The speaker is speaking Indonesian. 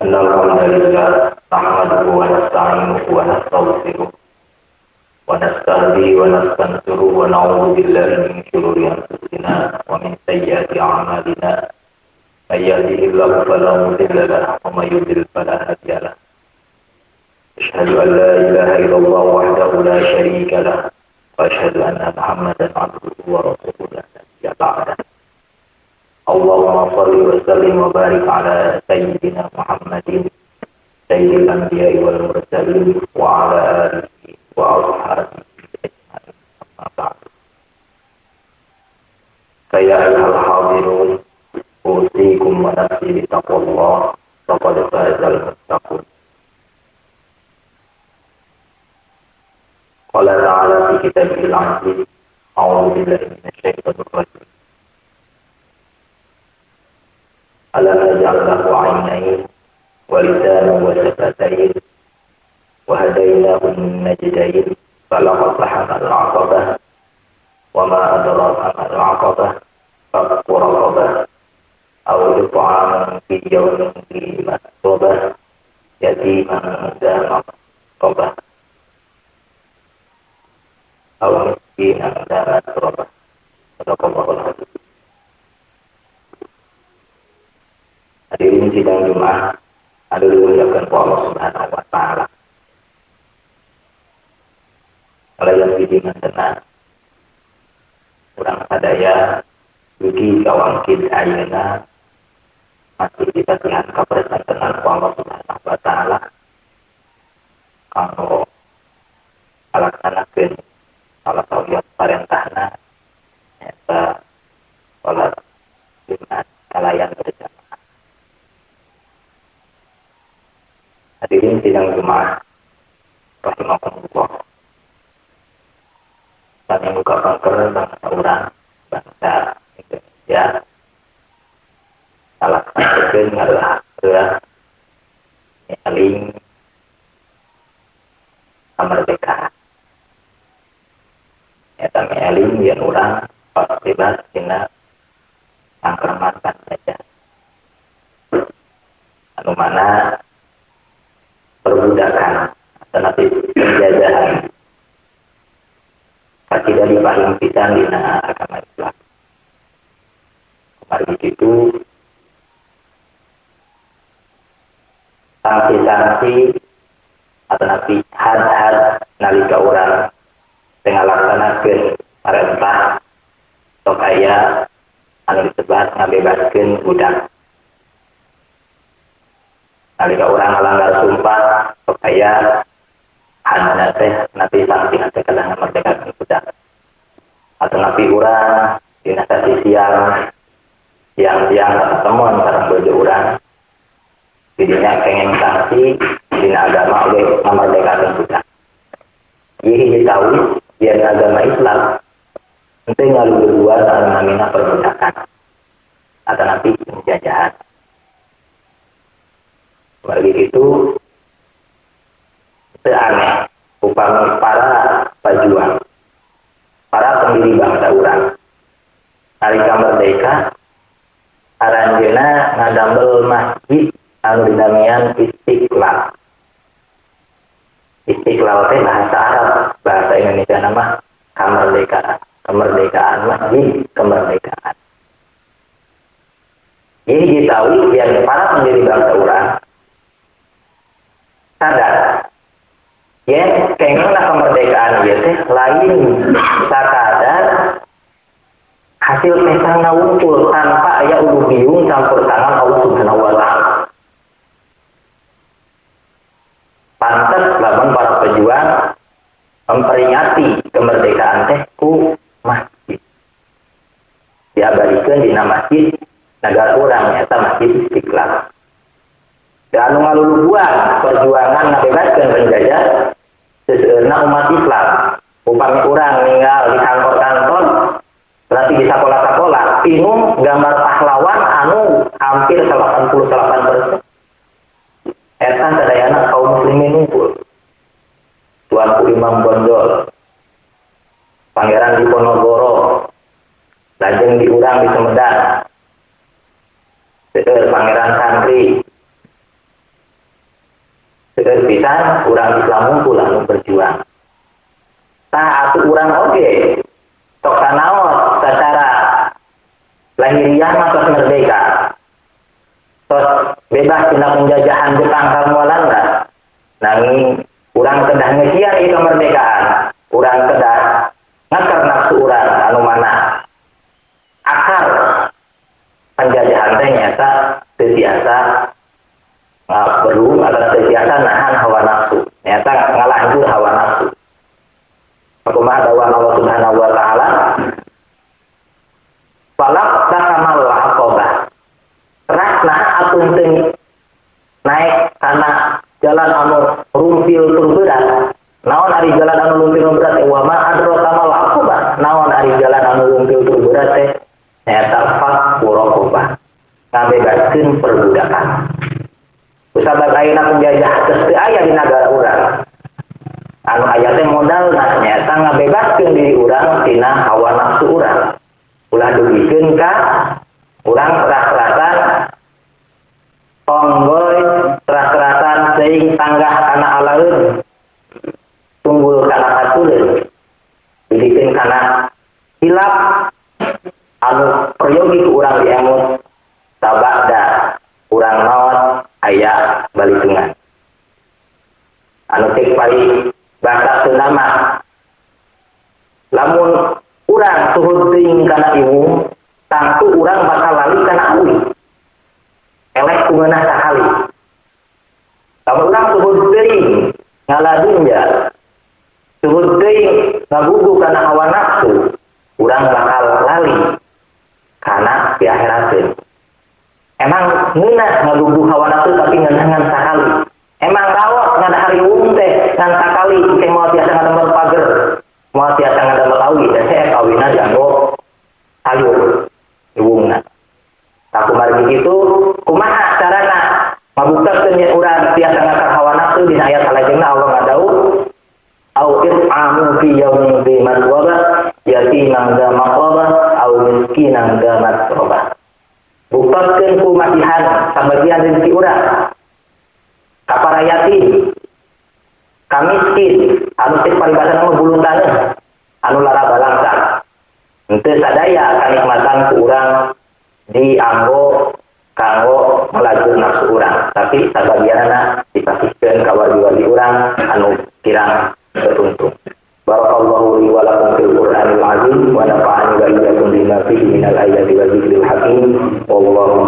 إن الحمد لله نحمده ونستعينه ونستغفره ونستهديه ونستنصره ونعوذ بالله من شرور أنفسنا ومن سيئات أعمالنا من يهده الله فلا مضل له ومن يضلل فلا هادي له أشهد أن لا إله إلا الله وحده لا شريك له وأشهد أن محمدا عبده ورسوله لا نبي بعده اللهم صل وسلم وبارك على سيدنا محمد سيد الأنبياء والمرسلين وعلى آله وأصحابه أجمعين أما بعد فيا أيها الحاضرون أوصيكم ونفسي بتقوى الله فقد فاز المتقون. قال تعالى في كتابه العزيز أعوذ بالله من الشيطان الرجيم ألم نجعل له عينين ولسانا وشفتين وهديناه النجدين فلقتحم العقبة وما أدراك ما العقبة فك رقبة أو إطعام في يوم ذي مسغبة يتيما ذا مقربة أو مسكينا ذا مسربة صدق الله العظيم. Hadirin sidang Jumat, ada dimuliakan Allah Subhanahu wa Ta'ala. Kalau yang bidinan tenang, kurang sadaya, bagi kawang kita ayana, masih kita lihat keberatan tenang Allah Subhanahu wa Ta'ala. Kalau alaksanakan salah satu yang perintahna, yaitu sholat Jumat kalayan berjamaah. Hadirin sidang Jumat rahimahumullah. Kami buka kanker bangsa orang, bangsa Indonesia. Salah satu adalah nyaling kemerdekaan. Eta nyaling yang orang pas bebas kena angkermatan saja. Anu mana perbudakan tetapi penjajahan pasti dari paling pisan dina agama Islam. Kemarin itu sanksi-sanksi atau nanti had-had nalika orang dengan laksanakan perintah supaya anu disebat ngabebaskeun budak. Nalika orang melanggar sumpah supaya hanya teh nanti sanksi nanti kadang merdekakan budak atau nanti orang di nasi siang ketemu antara bojo orang jadinya pengen sanksi di agama oleh memerdekakan budak. Ini tahu biar agama Islam nanti ngalu berdua dalam namanya perbudakan atau nanti penjajahan. Bagi itu aneh upami para pejuang, para pendiri bangsa urang nalika merdeka aranjeuna ngadambel masjid anu dinamian Istiqlal. Istiqlal teh bahasa Arab, bahasa Indonesia nama kemerdekaan masjid kemerdekaan. Ini diketahui yang para pendiri bangsa urang sadar ya kayaknya kemerdekaan ya teh lain sakadar hasil pesang nawungkul tanpa aya ulu biung campur tangan Allah Subhanahu wa Ta'ala. Pantas lamun para pejuang memperingati kemerdekaan teh ku masjid diabadikan dina masjid negara urang eta Masjid Istiqlal. Dan ngalulubuan perjuangan ngabebaskeun penjajah seseueurna umat Islam. Upami urang ninggal di kantor-kantor berarti di sekolah-sekolah bingung gambar pahlawan anu hampir 88%. Eta sadayana kaum muslimin ngumpul. Tuanku Imam Bonjol, Pangeran Diponegoro, lajeng diurang di Sumedang. Pangeran Santri pisan urang Islam ngumpul anu berjuang. Tah atuh urang oge tok sanaos secara lahiriah mah tos merdeka. Tos bebas tina penjajahan Jepang sareng Walanda. Nanging urang kedah ngesian ieu kemerdekaan. Urang kedah ngakar nafsu urang anu mana akar penjajahan teh nyata teu tiasa perlu atau teu tiasa nahan hawa nafsu. Nyata ngalanjur hawa nafsu. Kumaha dawuh Allah Subhanahu wa taala falaq takamal aqabah rasna atuh teu naik kana jalan anu rumpil tur berat. Naon ari jalan anu rumpil tur berat wa ma adraka mal aqabah. Naon ari jalan anu rumpil tur berat teh nyaeta faquraqabah. Ngabebaskeun perbudakan. Kusabab ayeuna penjajah teu aya di nagara urang. Anu aya teh modalna nyaeta ngabebaskeun diri urang tina hawa nafsu urang. Ulah dugikeun ka urang ras-rasan onggoy, ras-rasan teuing tanggah kana alaeun. Tunggul kana katureun. Dugikeun kana hilap anu peryogi ku urang diemut sabada urang naon aya balitungan. Anu teh paling bahasa Sunda mah lamun urang tuhun teuing kana ieu tangtu urang bakal lali kana awi eleh kumaha sakali. Lamun urang tuhun teuing ngaladunja tuhun teuing ngagugu kana hawa nafsu urang bakal lali kana di akhirateun. Emang ngeunah ngagugu hawa nafsu tapi ngeunah sakali. Emang rawat ngada hari teh ngan sakali teh mau tiasa ngadamel pager, mau tiasa ngadamel awi, dan saya kawina janggo sayur iwungna. Tak kumari gitu, kumaha carana mabuktakeun yen urang tiasa ngakar hawa nafsu dina ayat salajengna Allah ngadawuh au it'amu fi yaumin dzi masghaba yatiman dza maqaba au miskinan dza masghaba. Buktakeun kumatihan sabagian rezeki urang. Kapara yatim, kamiskin, anu teh paribasan mah buluntaneun, anu lara balangsa. Henteu sadaya kanikmatan ku urang dianggo kanggo melajur nafsu urang, tapi sabagianna dipasihkeun ka wali-wali urang anu kirang teruntung. Barakallahu li wa lakum fil Qur'anil azim wa nafa'ani wa iyyakum bima fihi minal ayati wa dzikril hakim. Wallahu